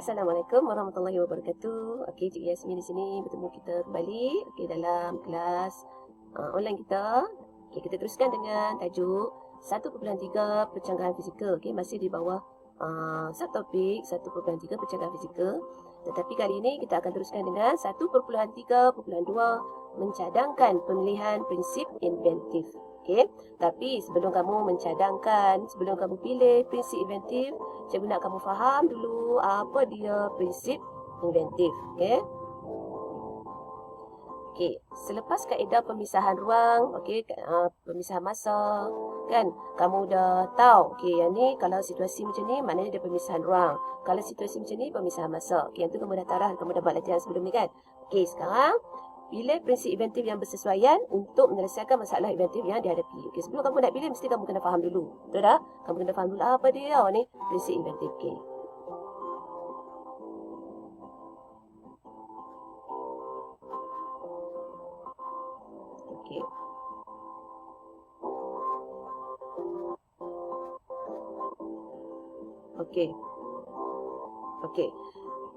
Assalamualaikum warahmatullahi wabarakatuh. Okey, Cik Yasmin di sini bertemu kita kembali dalam kelas online kita. Okey, kita teruskan dengan tajuk 1.3 pencanggahan fizikal. Okey, masih di bawah subtopik 1.3 pencanggahan fizikal. Tetapi kali ini kita akan teruskan dengan 1.3.2 mencadangkan pemilihan prinsip inventif. Okey, tapi sebelum kamu mencadangkan, sebelum kamu pilih prinsip inventif, cikgu nak kamu faham dulu apa dia prinsip inventif. Okey. Okey, selepas kaedah pemisahan ruang, okey, pemisahan masa, kan? Kamu dah tahu, okey, yang ni kalau situasi macam ni maknanya dia pemisahan ruang. Kalau situasi macam ni pemisahan masa. Okey, yang tu kamu dah tarah, kamu dah buat latihan sebelum ni kan? Okey, sekarang pilih prinsip inventif yang bersesuaian untuk menyelesaikan masalah inventif yang dihadapi. Okey, sebelum kamu nak pilih mesti kamu kena faham dulu. Betul tak? Kamu kena faham dulu apa dia ni prinsip inventif. Okey. Okey. Okey. Okey.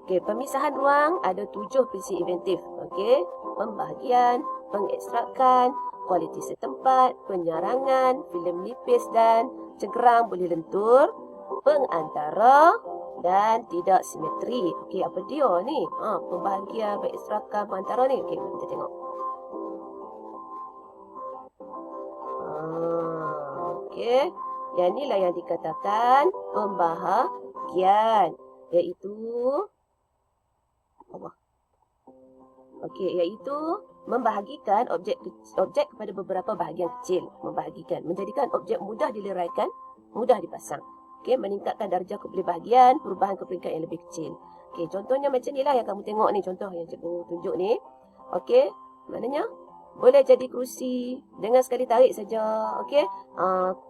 Okey, pemisahan ruang ada 7 prinsip inventif. Okey, pembahagian, pengekstrakan, kualiti setempat, penyarangan, filem nipis dan cengkerang boleh lentur, pengantara dan tidak simetri. Okey, apa dia ni? Pembahagian, pengekstrakan, pengantara ni. Okey, kita tengok. Okey, yang inilah yang dikatakan pembahagian, iaitu Allah. Okey, iaitu membahagikan objek kepada beberapa bahagian kecil. Membahagikan, menjadikan objek mudah dileraikan, mudah dipasang. Okey, meningkatkan darjah kepilih bahagian, perubahan ke peringkat yang lebih kecil. Okey, contohnya macam inilah yang kamu tengok ni, contoh yang cikgu tunjuk ni. Okey, maknanya boleh jadi kerusi dengan sekali tarik saja. Okey,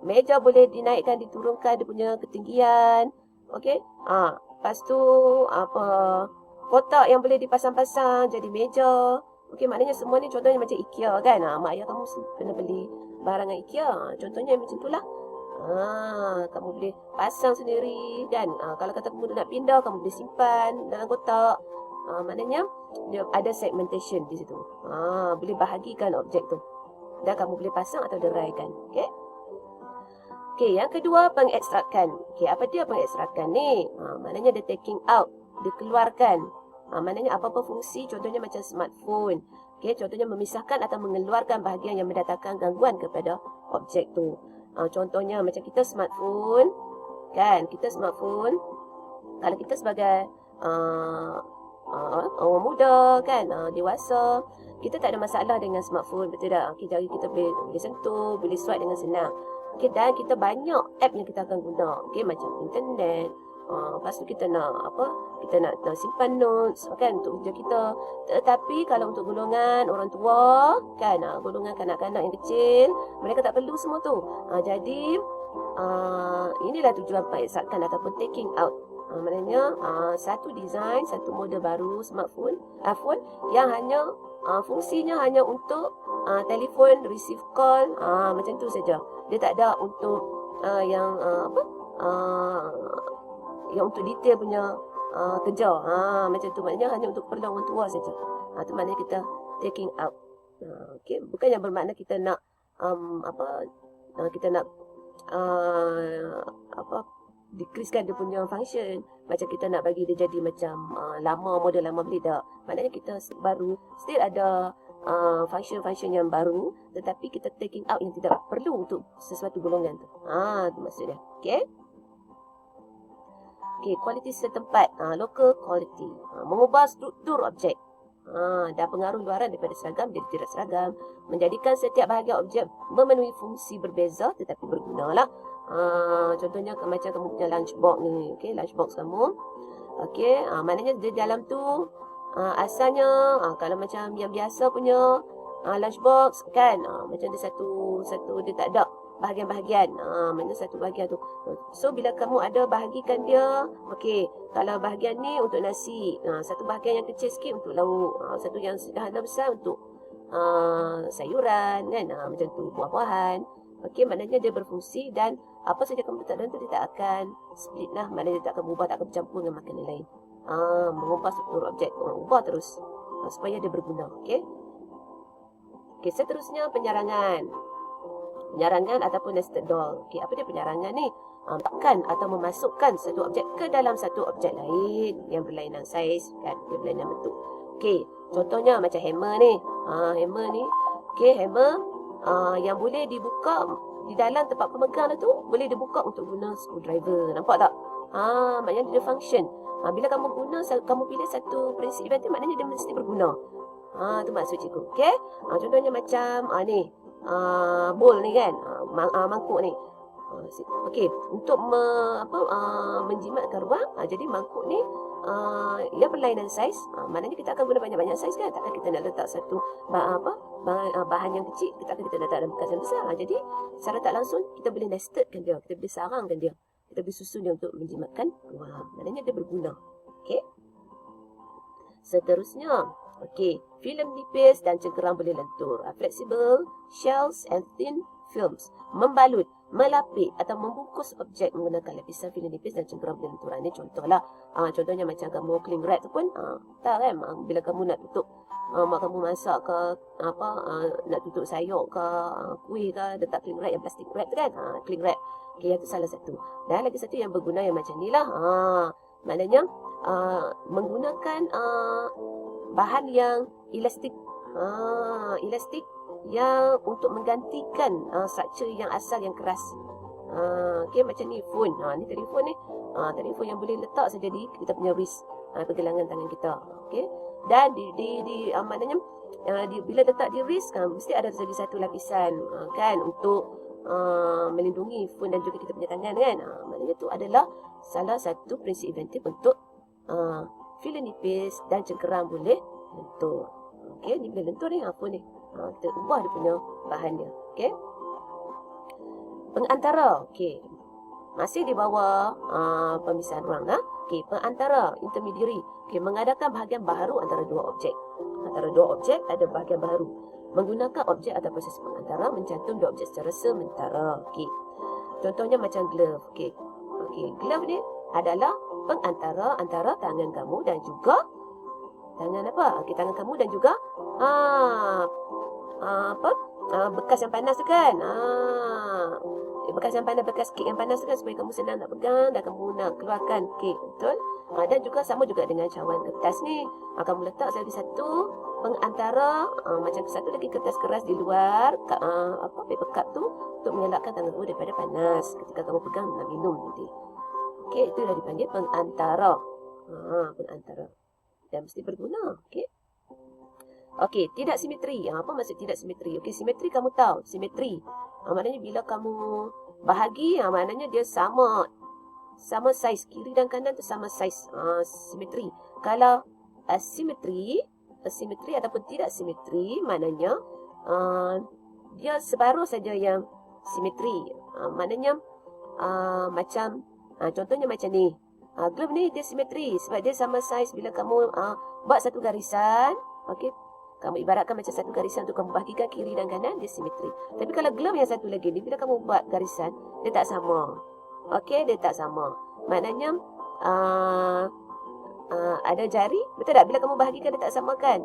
meja boleh dinaikkan, diturunkan dia punya ketinggian. Okey, lepas tu apa, kotak yang boleh dipasang-pasang jadi meja. Okey, maknanya semua ni contohnya macam IKEA kan. Mak ayah kamu kena beli barangan IKEA. Contohnya macam itulah. Kamu boleh pasang sendiri kan. Kalau kata kamu nak pindah, kamu boleh simpan dalam kotak. Maknanya dia ada segmentation di situ. Boleh bahagikan objek tu. Dan kamu boleh pasang atau deraikan. Okey. Okey, yang kedua pengekstrakan. Okey, apa dia pengekstrakan ni? Maknanya dia taking out, dikeluarkan. Maknanya apa-apa fungsi, contohnya macam smartphone. Okey, contohnya memisahkan atau mengeluarkan bahagian yang mendatangkan gangguan kepada objek tu. Contohnya macam kita smartphone, kan? Kita smartphone, kalau kita sebagai orang muda kan, dewasa, kita tak ada masalah dengan smartphone, betul tak? Okay, jari kita boleh sentuh, boleh swipe dengan senang. Okay, dan kita banyak app yang kita akan guna. Okay, macam internet. Lepas tu kita nak apa? Kita nak simpan notes kan untuk kerja kita. Tetapi kalau untuk golongan orang tua kan, golongan kanak-kanak yang kecil, mereka tak perlu semua tu. Jadi inilah tujuan pengekstrakan ataupun taking out. Maknanya satu design, satu model baru smartphone, phone yang hanya fungsinya hanya untuk telefon, receive call, macam tu saja. Dia tak ada untuk yang yang untuk detail punya kerja. Macam tu, maknanya hanya untuk keperluan orang tua saja. Tu maknanya kita taking out. Okey, bukan yang bermakna kita nak kita nak decreasekan dia punya function. Macam kita nak bagi dia jadi macam lama, model lama, boleh tak? Maknanya kita baru still ada function-function yang baru, tetapi kita taking out yang tidak perlu untuk sesuatu golongan tu. Tu maksudnya. Okey. Okey, kualiti setempat, local quality. Mengubah struktur objek. Dan pengaruh luaran daripada seragam jadi tidak seragam, menjadikan setiap bahagian objek memenuhi fungsi berbeza tetapi bergunalah. Contohnya macam kamu punya lunchbox ni. Okey, lunchbox kamu. Okey, maknanya di dalam tu asalnya kalau macam yang biasa punya lunchbox kan, macam dia satu dia tak ada bahagian-bahagian. Maknanya satu bahagian tu. So bila kamu ada bahagikan dia, okey, kalau bahagian ni untuk nasi, satu bahagian yang kecil sikit untuk lauk, satu yang sederhana besar untuk sayuran kan, macam tu, buah-buahan. Okey, maknanya dia berfungsi dan apa saja kamu letak dalam tu dia tak akan split lah, maknanya dia tak akan berubah, tak akan bercampur dengan makanan lain. mengubah struktur objek, ubah terus supaya dia berguna. Okey. Okey, seterusnya penyarangan. Penyarangan ataupun nested doll. Okey, apa dia penyarangan ni? Memasukkan atau memasukkan satu objek ke dalam satu objek lain yang berlainan saiz kan, yang berlainan bentuk. Okey, contohnya macam hammer ni. Hammer ni. Okey, hammer yang boleh dibuka di dalam tempat pemegang tu, boleh dibuka untuk guna screwdriver. Nampak tak? Maknanya dia function. Bila kamu pilih satu prinsip inventif, maknanya dia mesti berguna. Tu maksud cikgu. Okey? Contohnya macam ni. Bowl ni kan. Mangkuk ni. Okey, untuk menjimatkan ruang, jadi mangkuk ni ia berlainan saiz. Maknanya kita akan guna banyak-banyak saiz kan. Takkan kita nak letak satu bahan yang kecil, kita letak dalam bekas yang besar. Jadi secara tak langsung kita boleh nestedkan dia, kita boleh sarangkan dia, kita boleh susun dia untuk menjimatkan ruang. Maknanya dia berguna. Okey. Seterusnya, okey, filem nipis dan cengkeram boleh lentur. Flexible shells and thin films. Membalut, melapik atau membungkus objek menggunakan lapisan filem nipis dan cengkeram boleh lentur. Ini contohlah. Contohnya macam kamu cling wrap tu pun, tahu kan, bila kamu nak tutup mak kamu masak ke nak tutup sayur ke kuih ke, letak cling wrap yang plastik wrap tu kan, cling wrap. Okey, itu salah satu. Dan lagi satu yang berguna yang macam ni lah. Maknanya menggunakan bahan yang elastik. Elastik yang untuk menggantikan struktur yang asal yang keras. Okey, macam ni phone. Ni telefon ni. Telefon yang boleh letak saja di kita punya wrist, pergelangan tangan kita. Okey. Dan maknanya bila letak di wrist mesti ada lagi satu lapisan kan untuk melindungi phone dan juga kita punya tangan kan. Maknanya tu adalah salah satu prinsip inventif untuk filem nipis dan cengkeram boleh lentur. Okey, ni boleh lentur ni apa ni? Kita ubah dia punya bahan dia. Okey. Pengantara. Okey. Masih di bawah pemisahan ruang. Okey, pengantara, intermediary. Okey, mengadakan bahagian baharu antara dua objek. Antara dua objek ada bahagian baharu. Menggunakan objek atau proses pengantara mencantum dua objek secara sementara. Okey. Contohnya macam glove. Okey. Okey, glove ni adalah pengantara antara tangan kamu dan juga tangan apa? Okey, tangan kamu dan juga bekas yang panas tu kan. Bekas yang panas, bekas kek yang panas tu kan, supaya kamu senang nak pegang dan kamu nak keluarkan kek. Betul? Dan juga sama juga dengan cawan kertas ni. Kamu letak lagi satu pengantara, macam satu lagi kertas keras di luar paper cup tu untuk mengelakkan tangan kamu daripada panas ketika kamu pegang nak minum nanti. Okey, itu dah dipanggil pengantara. Pengantara. Dan mesti berguna. Okey. Okey, tidak simetri. Apa maksud tidak simetri? Okey, simetri kamu tahu. Simetri. Maknanya bila kamu bahagi, maknanya dia sama saiz. Kiri dan kanan tu sama saiz. Simetri. Kalau asimetri ataupun tidak simetri, maknanya dia separuh saja yang simetri. Maknanya macam contohnya macam ni. Glove ni dia simetri sebab dia sama saiz. Bila kamu buat satu garisan, okey, kamu ibaratkan macam satu garisan untuk kamu bahagikan kiri dan kanan, dia simetri. Tapi kalau glove yang satu lagi ni, bila kamu buat garisan, dia tak sama. Okey, dia tak sama. Maknanya ada jari, betul tak? Bila kamu bahagikan dia tak sama kan?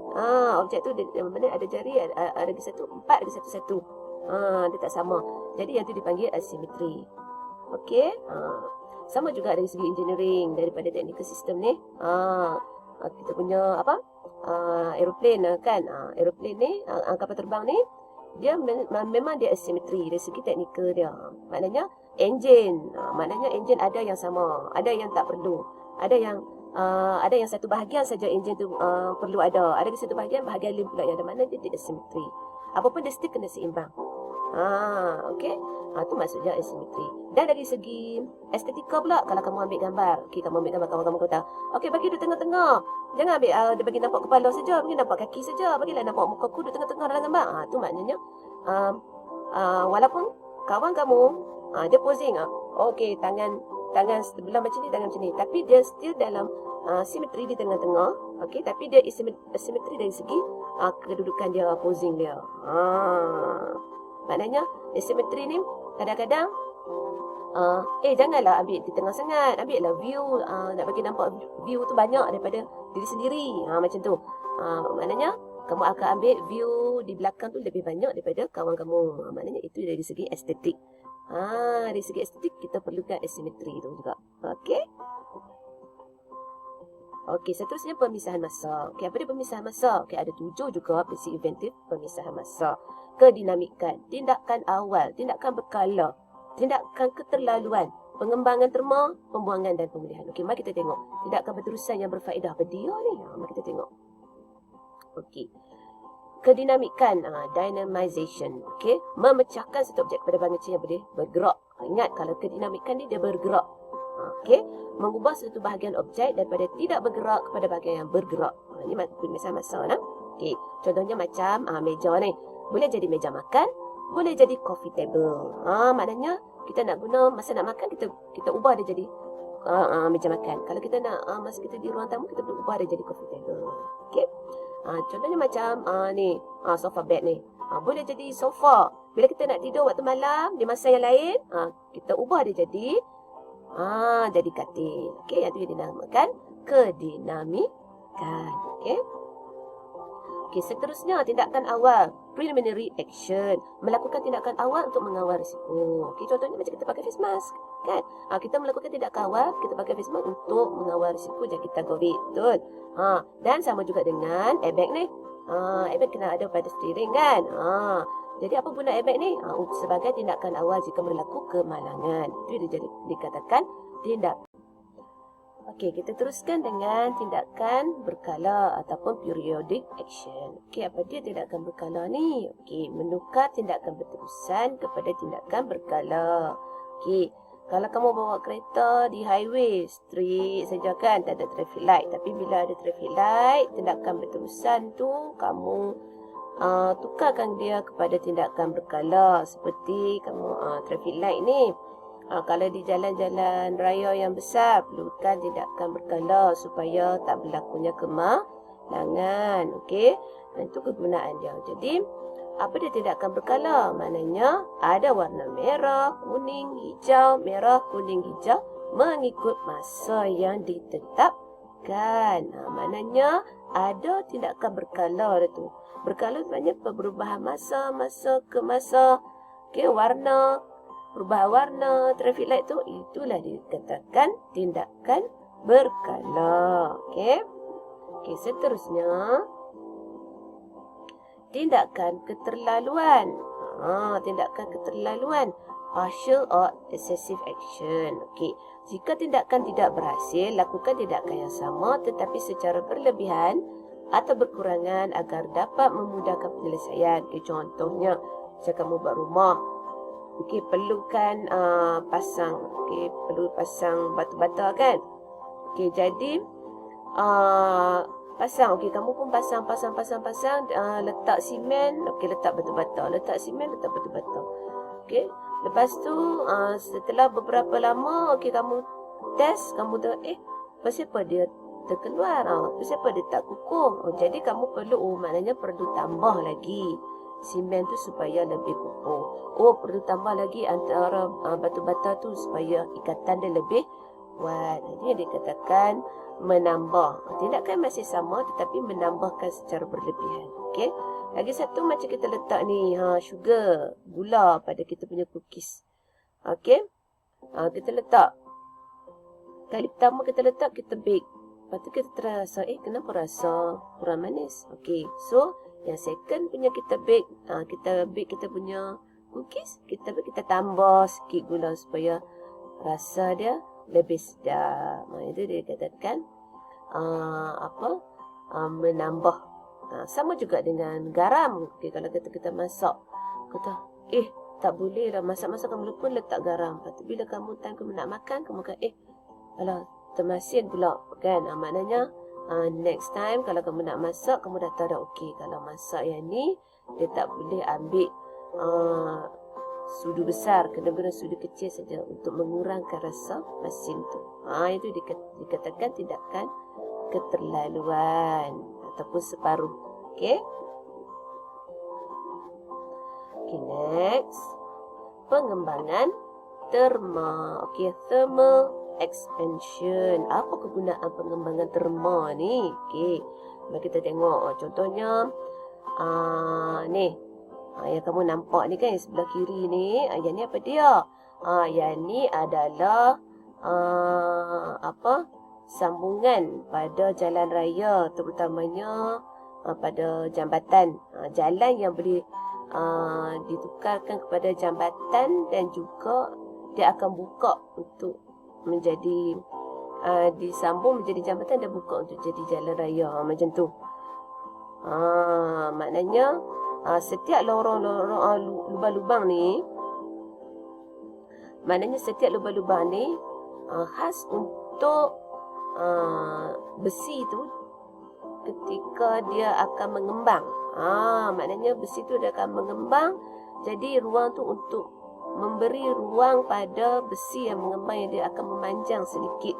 Objek tu mana ada jari, ada lagi satu, empat lagi satu. Dia tak sama. Jadi yang tu dipanggil asimetri. Okey. Sama juga dari segi engineering, daripada technical system ni. Kita punya aeroplane kan. Aeroplane ni, kapal terbang ni, dia memang dia asimetri dari segi teknikal dia. Maknanya enjin, ada yang sama, ada yang tak perlu. Ada yang satu bahagian saja enjin tu perlu ada. Ada satu bahagian lain pula yang ada, mana dia tidak asimetri. Apapun dia still kena seimbang. Okey. Tu maksudnya asimetri. Dan dari segi estetika pula, kalau kamu ambil gambar, okey, kamu ambil gambar kawan-kamu kata, okey, bagi dia tengah-tengah. Jangan ambil dia bagi nampak kepala saja, bagi nampak kaki saja, bagilah nampak muka aku di tengah-tengah dalam gambar. Tu maknanya walaupun kawan kamu dia posing, okey, tangan sebelah macam ni, tangan macam ni, tapi dia still dalam simetri di tengah-tengah. Okey, tapi dia asimetri dari segi kedudukan dia, posing dia. Maknanya asimetri ni kadang-kadang Janganlah ambil di tengah sangat. Ambil lah view. Nak bagi nampak view tu banyak daripada diri sendiri. Macam tu. Maknanya, kamu akan ambil view di belakang tu lebih banyak daripada kawan kamu. Maknanya itu dari segi estetik. Dari segi estetik, kita perlukan asimetri tu juga. Okey. Okey, seterusnya pemisahan masa. Okey, apa dia pemisahan masa? Okey, ada 7 juga prinsip inventif pemisahan masa. Kedinamikan, tindakan awal, tindakan berkala, tindakan keterlaluan, pengembangan terma, pembuangan dan pemulihan. Okey, mari kita tengok tindakan berterusan yang berfaedah. Apa dia ni? Mari kita tengok. Okey. Kedinamikan, dynamization. Okey, memecahkan satu objek pada bahagian kecil yang boleh bergerak. Ingat, kalau kedinamikan ni dia bergerak. Okey, mengubah satu bahagian objek daripada tidak bergerak kepada bahagian yang bergerak. Ini misalnya masa lah. Okey, contohnya macam meja ni. Boleh jadi meja makan, boleh jadi coffee table. Maknanya kita nak guna masa nak makan, kita ubah dia jadi meja makan. Kalau kita nak masa kita di ruang tamu, kita boleh ubah dia jadi coffee table. Okey. Contohnya macam ni, sofa bed ni. Boleh jadi sofa. Bila kita nak tidur waktu malam di masa yang lain, kita ubah dia jadi katil. Okey, yang tu yang dinamakan kedinamikan. Okey. Okey, seterusnya tindakan awal, preliminary action, melakukan tindakan awal untuk mengawal risiko. Okey, contohnya macam kita pakai face mask, kan? Kita melakukan tindakan awal, kita pakai face mask untuk mengawal risiko jangkitan COVID, betul? Dan sama juga dengan airbag ni. Airbag kena ada pada steering, kan? Jadi apa guna airbag ni? Sebagai tindakan awal jika berlaku kemalangan. Itu dia dikatakan tindak. Okey, kita teruskan dengan tindakan berkala ataupun periodic action. Okey, apa dia tindakan berkala ni? Okey, menukar tindakan berterusan kepada tindakan berkala. Okey, kalau kamu bawa kereta di highway, straight saja kan, tak ada traffic light. Tapi bila ada traffic light, tindakan berterusan tu kamu tukarkan dia kepada tindakan berkala. Seperti kamu traffic light ni. Kalau di jalan-jalan raya yang besar, perlukan tindakan berkala supaya tak berlakunya kemalangan. Okey, itu kegunaan dia. Jadi, apa dia tindakan berkala? Maknanya ada warna merah, kuning, hijau, merah, kuning, hijau mengikut masa yang ditetapkan. Maknanya ada tindakan berkala itu. Berkala sebenarnya perubahan masa ke masa. Okey, warna, perubahan warna, traffic light tu, itulah dikatakan tindakan berkala. Okey. Okey, seterusnya tindakan keterlaluan. Tindakan keterlaluan, partial or excessive action. Okey, jika tindakan tidak berhasil, lakukan tindakan yang sama tetapi secara berlebihan atau berkurangan agar dapat memudahkan penyelesaian. Okey, contohnya macam kamu buat rumah. Okey, perlukan perlu pasang batu bata, kan? Okey, jadi pasang. Okey, kamu pun pasang, letak simen, okey, letak batu bata, letak simen, letak batu bata. Okey, lepas tu setelah beberapa lama, okey, kamu test, kamu tengok kenapa dia terkeluar, kenapa dia tak kukuh. Jadi kamu perlu, maknanya perlu tambah lagi simen tu supaya lebih kukuh. Perlu tambah lagi antara batu bata tu supaya ikatan dia lebih kuat. Jadi yang dikatakan menambah. Tindakan masih sama tetapi menambahkan secara berlebihan. Okey. Lagi satu macam kita letak ni, sugar, gula pada kita punya cookies. Okey. Kita letak. Kali pertama kita letak, kita bake. Lepas tu kita terasa, kenapa rasa kurang manis? Okey. So, yang second punya kita bake kita punya cookies, kita tambah sikit gula supaya rasa dia lebih sedap. Itu dia katakan menambah. Sama juga dengan garam. Okey, kalau kita masak, kata tak boleh lah masak-masak kamu pun letak garam. Lepas tu bila kamu nak makan, kamu kata alah termasin pula, kan? Maknanya next time kalau kamu nak masak, kamu dah tahu dah, okey, kalau masak yang ni dia tak boleh ambil sudu besar, kena guna sudu kecil saja untuk mengurangkan rasa masin tu. Itu dikatakan tindakan keterlaluan ataupun separuh. Okey. Okey, next. Pengembangan terma. Okey, thermal expansion. Apa kegunaan pengembangan terma ni? Okey, mari kita tengok. Contohnya, ni. Yang kamu nampak ni kan, yang sebelah kiri ni. Yang ni apa dia? Yang ni adalah sambungan pada jalan raya, terutamanya pada jambatan. Jalan yang boleh ditukarkan kepada jambatan, dan juga dia akan buka untuk menjadi disambung menjadi jambatan dan buka untuk jadi jalan raya. Macam tu. Maknanya setiap lorong-lorong lubang-lubang ni, khas untuk besi tu ketika dia akan mengembang. Maknanya besi tu dia akan mengembang, jadi ruang tu untuk memberi ruang pada besi yang mengembang, yang dia akan memanjang sedikit.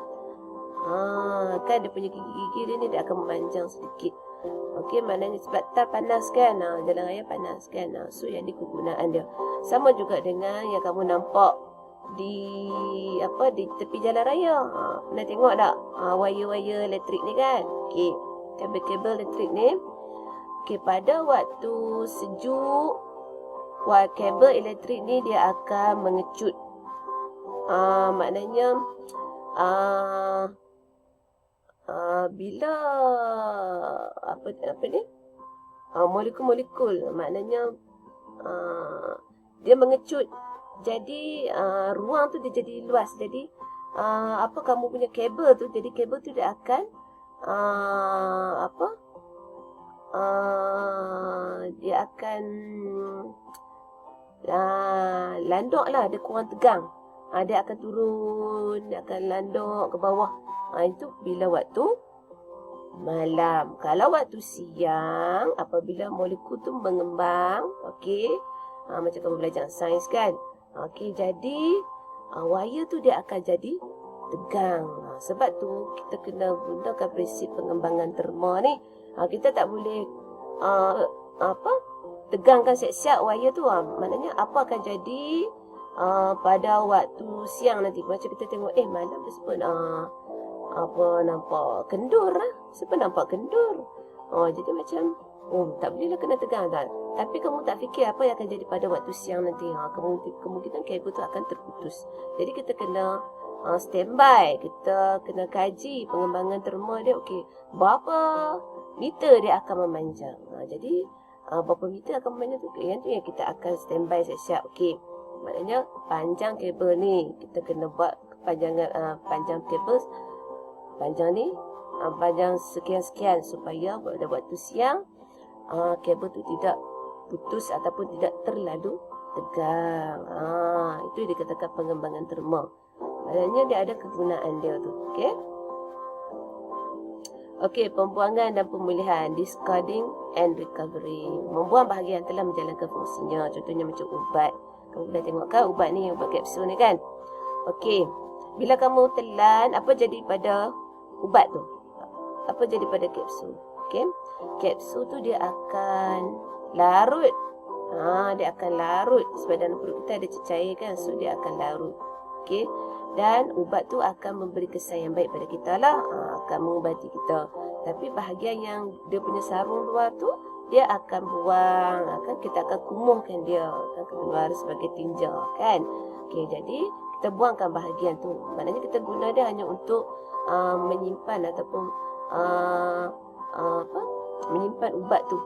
Kan dia punya gigi-gigi dia ni dia akan memanjang sedikit. Okey, maknanya sebab tar panas kan, jalan raya panas kan. So yang ni kegunaan dia. Sama juga dengan yang kamu nampak di tepi jalan raya. Pernah tengok tak wire-wire elektrik ni kan? Okey, kabel-kabel elektrik ni. Okey, pada waktu sejuk, kabel elektrik ni dia akan mengecut. Maknanya bila molekul-molekul, maknanya dia mengecut, jadi ruang tu dia jadi luas. Jadi kamu punya kabel tu, jadi kabel tu dia akan dia akan landok lah, dia kurang tegang. Dia akan turun, dia akan landok ke bawah. Itu bila waktu malam. Kalau waktu siang, apabila molekul tu mengembang, okey, macam kamu belajar sains kan, okey, jadi wire tu dia akan jadi tegang. Sebab tu kita kena gunakan prinsip pengembangan terma ni. Kita tak boleh tegangkan siap-siap wire tu. Maknanya apa akan jadi pada waktu siang nanti. Macam kita tengok, malam tu sebut nampak kendur lah. Siapa nampak kendur? Jadi macam tak boleh lah kena tegang kan. Tapi kamu tak fikir apa yang akan jadi pada waktu siang nanti. Kemungkinan kabel tu akan terputus. Jadi kita kena standby. Kita kena kaji pengembangan terma dia. Okey, berapa meter dia akan memanjang. Jadi berapa meter akan memanjang tu, yang tu yang kita akan standby siap-siap. Okey, maknanya panjang kabel ni kita kena buat kepanjangan, panjang kabel, panjang ni panjang sekian-sekian, supaya pada waktu siang kabel tu tidak putus ataupun tidak terlalu tegang. Itu dikatakan pengembangan terma. Maknanya dia ada kegunaan dia tu. Okey. Okey, pembuangan dan pemulihan, discarding and recovery. Membuang bahagian telah menjalankan fungsinya. Contohnya macam ubat. Kamu dah tengok kan ubat ni, ubat kapsul ni kan? Okey, bila kamu telan, apa jadi pada ubat tu? Apa jadi pada kapsul? Okey, kapsul tu dia akan larut. Dia akan larut sebab dalam perut kita ada cecair kan, so dia akan larut. Okey, dan ubat tu akan memberi kesan yang baik pada kita lah, akan mengubati kita. Tapi bahagian yang dia punya sarung luar tu, dia akan buang, kita akan kumuhkan dia, akan keluar sebagai tinja kan. Okey, jadi kita buangkan bahagian tu. Maknanya kita guna dia hanya untuk menyimpan ataupun menyimpan ubat tu.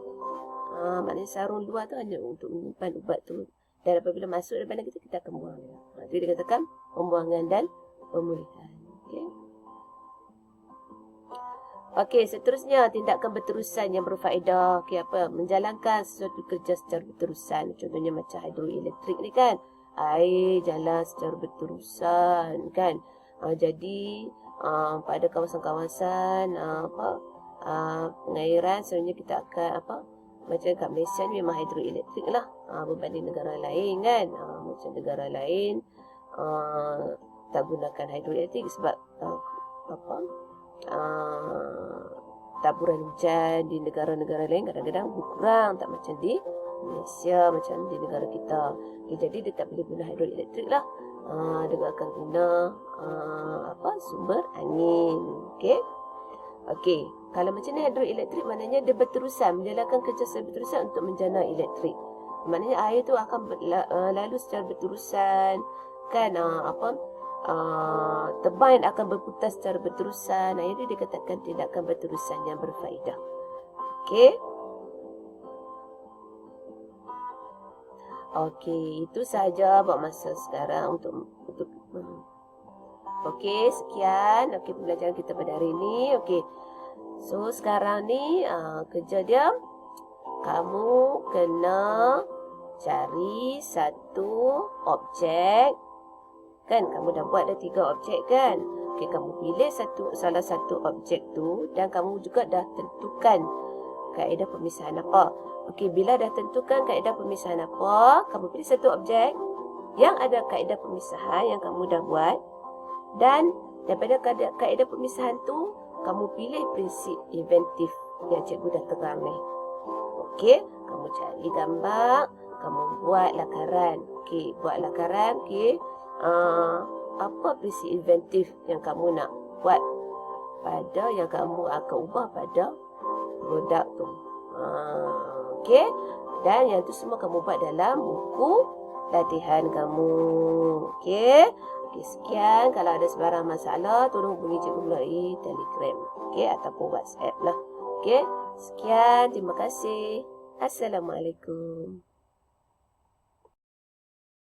Maknanya sarung luar tu hanya untuk menyimpan ubat tu. Dan apabila masuk dalam badan kita, kita akan buang dia. Itu dikatakan pembuangan dan pemulihan. Okey. Okey, seterusnya tindakan berterusan yang berfaedah. Okey, menjalankan sesuatu kerja secara berterusan. Contohnya macam hidroelektrik ni kan. Air jalan secara berterusan kan. Jadi pada kawasan-kawasan pengairan, sebenarnya kita akan macam kat Malaysia ni memang hidroelektrik lah, berbanding negara lain kan. Macam negara lain tak gunakan hidroelektrik sebab taburan hujan di negara-negara lain kadang-kadang berkurang, tak macam di Malaysia, macam di negara kita. Jadi dia tak boleh guna hidroelektrik lah. Dia akan guna sumber angin. Okey. Okey, kalau macam ni hidroelektrik maknanya dia berterusan menjalankan kerja secara berterusan untuk menjana elektrik. Maknanya air tu akan lalu secara berterusan, kan? Turbine akan berputar secara berterusan. Ini dikatakan tindakan berterusan yang berfaedah. Okey. Okey, itu sahaja buat masa sekarang untuk okey, sekian. Okey, pembelajaran kita pada hari ini. Okey. So, sekarang ni kerja dia, kamu kena cari satu objek. Kan, kamu dah buat dah 3 objek kan? Okey, kamu pilih salah satu objek tu dan kamu juga dah tentukan kaedah pemisahan apa. Okey, bila dah tentukan kaedah pemisahan apa, kamu pilih satu objek yang ada kaedah pemisahan yang kamu dah buat, dan daripada kaedah pemisahan tu, kamu pilih prinsip inventif yang cikgu dah terang ni. Okey, kamu cari gambar, kamu buat lakaran. Okey, buat lakaran. Okey, apa prinsip inventif yang kamu nak buat pada yang kamu akan ubah pada produk tu. Okey, dan yang tu semua kamu buat dalam buku latihan kamu. Okey. Okey, sekian. Kalau ada sebarang masalah, tolong hubungi cikgu melalui Telegram. Okey, ataupun WhatsApp lah. Okey. Sekian. Terima kasih. Assalamualaikum.